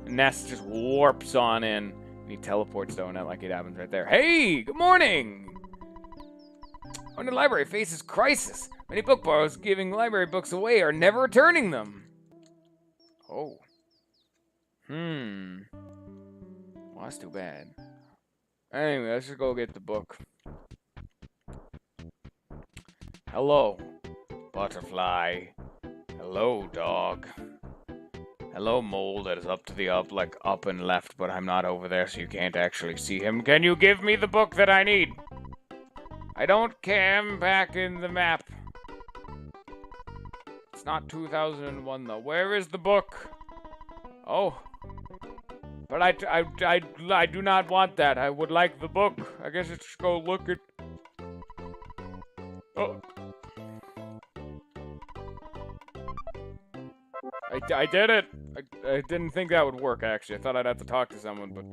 S1: Ness just warps on in, and he teleports to Onet like it happens right there. Hey, good morning! Onet Library faces crisis. Many book borrowers giving library books away are never returning them. Oh. Well, that's too bad. Anyway, let's just go get the book. Hello, butterfly. Hello, dog. Hello, mole that is up to the up, like up and left, but I'm not over there, so you can't actually see him. Can you give me the book that I need? I don't care. I'm back in the map. It's not 2001, though. Where is the book? Oh. But I do not want that. I would like the book. I guess let's just go look at... Oh. I did it. I didn't think that would work, actually. I thought I'd have to talk to someone, but...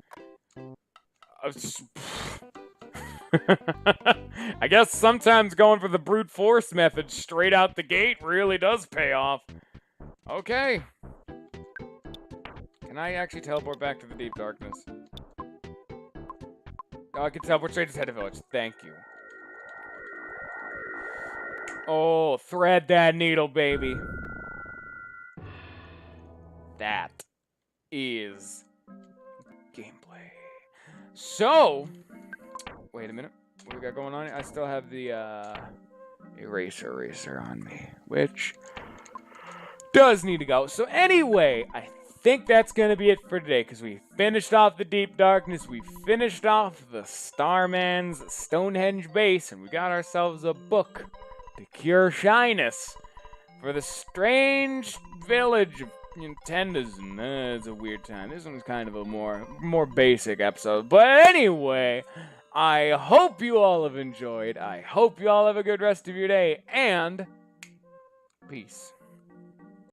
S1: I guess sometimes going for the brute force method straight out the gate really does pay off. Okay. Can I actually teleport back to the deep darkness? Oh, I can teleport straight to Head Village. Thank you. Oh, thread that needle, baby. That is gameplay. So, wait a minute. What do we got going on? I still have the eraser on me, which does need to go. So anyway, I think that's going to be it for today, because we finished off the Deep Darkness, we finished off the Starman's Stonehenge base, and we got ourselves a book to cure shyness for the strange village of Nintendo's. It's a weird time. This one's kind of a more basic episode. But anyway, I hope you all have enjoyed. I hope you all have a good rest of your day, and peace.